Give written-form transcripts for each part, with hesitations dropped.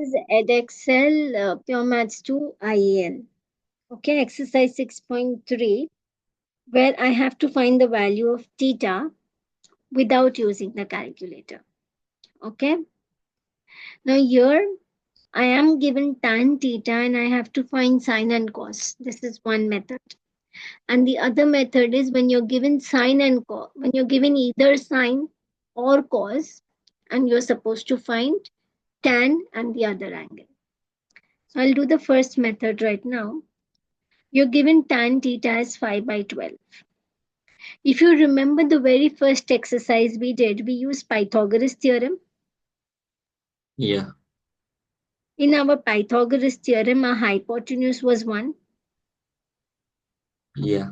is Edexcel Pure Maths 2 IAL. Okay, exercise 6.3, where I have to find the value of theta without using the calculator. Okay, now here I am given tan theta and I have to find sine and cos. This is one method. And the other method is when you're given sine and cos, when you're given either sine or cos, and you're supposed to find tan and the other angle. So I'll do the first method right now. You're given tan theta as 5 by 12. If you remember the very first exercise we did, we used Pythagoras theorem. Yeah. In our Pythagoras theorem, our hypotenuse was 1. Yeah.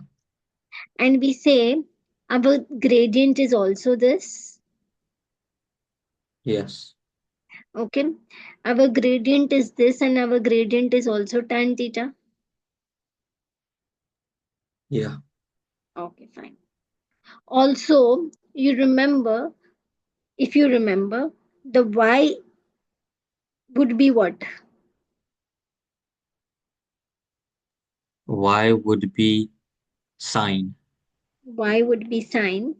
And we say our gradient is also this. Yes. Okay. Our gradient is this and our gradient is also tan theta. Yeah. Okay, fine. Also, you remember, if you remember, the y would be what? Y would be sine. Y would be sine.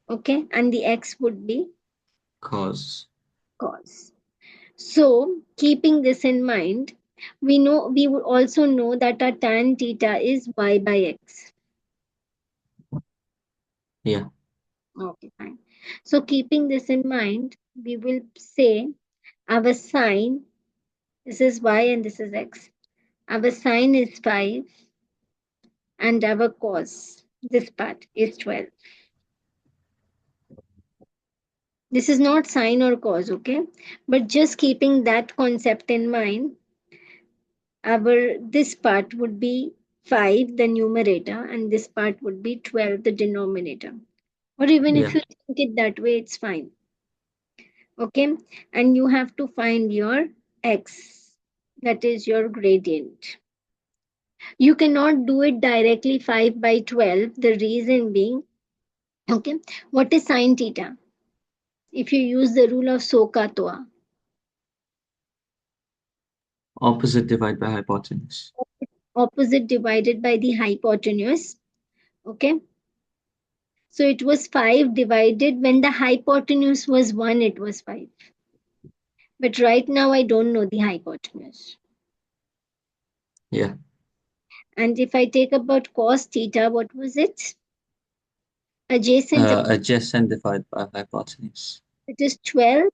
Okay. And the x would be Cos. cos. So, keeping this in mind, we would also know that our tan theta is y by x. Yeah. Okay, fine. So, keeping this in mind, we will say our sine, this is y and this is x. Our sine is 5 and our cos, this part is 12. This is not sine or cos, okay? But just keeping that concept in mind, our this part would be 5, the numerator, and this part would be 12, the denominator. Or even if Yeah. you think it that way, it's fine. Okay, and you have to find your x, that is your gradient. You cannot do it directly 5 by 12. The reason being, okay, what is sine theta? If you use the rule of SOHCAHTOA, Opposite divide by hypotenuse. opposite divided by the hypotenuse. Okay, so it was 5 divided when the hypotenuse was 1, it was 5. But right now I don't know the hypotenuse. Yeah. And if I take about cos theta, what was it? Adjacent, Adjacent divide by hypotenuse. it is 12.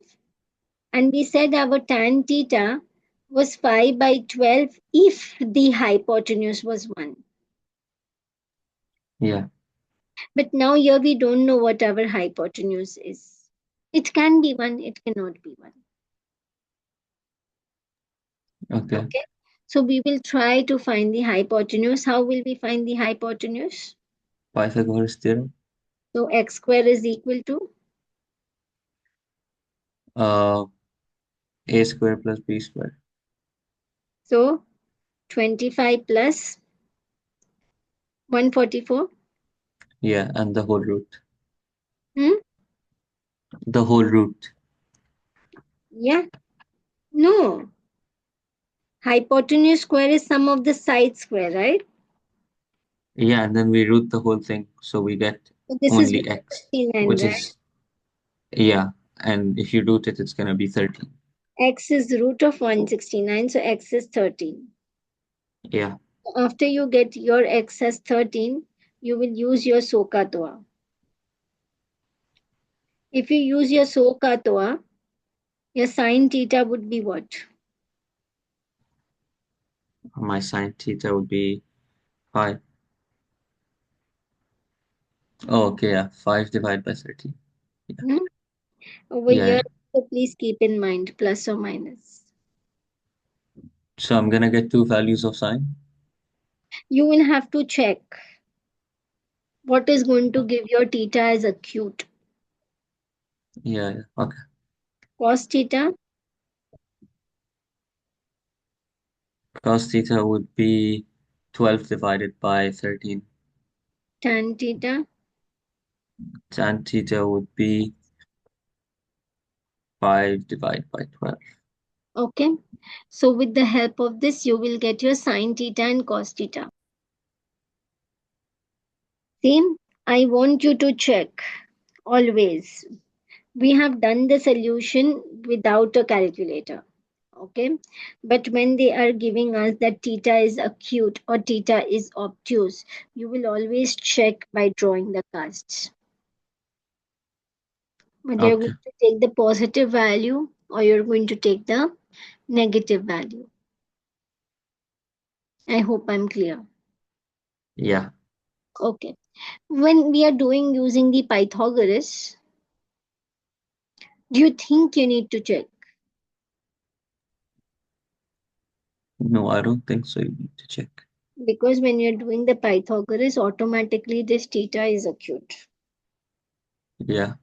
And we said our tan theta was 5 by 12 if the hypotenuse was 1. Yeah. But now here we don't know what our hypotenuse is. It can be 1, it cannot be 1. Okay. Okay. So we will try to find the hypotenuse. How will we find the hypotenuse? Pythagoras theorem. So x square is equal to, Uh, A square plus B square. so 25 plus 144. Yeah, and the whole root. Hmm? The whole root. Yeah. No. Hypotenuse square is sum of the side square, right? Yeah, and then we root the whole thing, so we get So this is only x, 169, which right? is, yeah, and if you root it, it's gonna be 13. X is root of 169, so x is 13. Yeah. After you get your x as 13, you will use your SOHCAHTOA. If you use your SOHCAHTOA, your sine theta would be what? My sine theta would be 5. Oh, okay, yeah, 5 divided by 13. Yeah, Hmm? Over yeah, here, yeah. so please keep in mind plus or minus. So I'm gonna get two values of sine. You will have to check what is going to give your theta as acute. Yeah, yeah. Okay. Cos theta, Cos theta would be 12 divided by 13. tan theta, Tan theta would be 5 divided by 12. Okay. So with the help of this, you will get your sine theta and cos theta. Same, I want you to check always. We have done the solution without a calculator. Okay. But when they are giving us that theta is acute or theta is obtuse, you will always check by drawing the casts. Whether you're going Okay. to take the positive value or you're going to take the negative value. I hope I'm clear. Yeah. Okay. When we are doing using the Pythagoras, do you think you need to check? No, I don't think so. You need to check. Because when you're doing the Pythagoras, automatically this theta is acute. Yeah.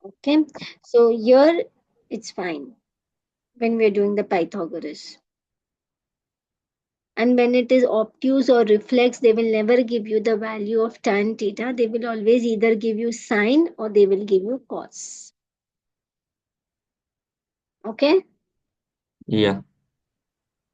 Okay. So here it's fine when we're doing the Pythagoras. And when it is obtuse or reflex, they will never give you the value of tan theta. They will always either give you sine or they will give you cos. Okay. Yeah.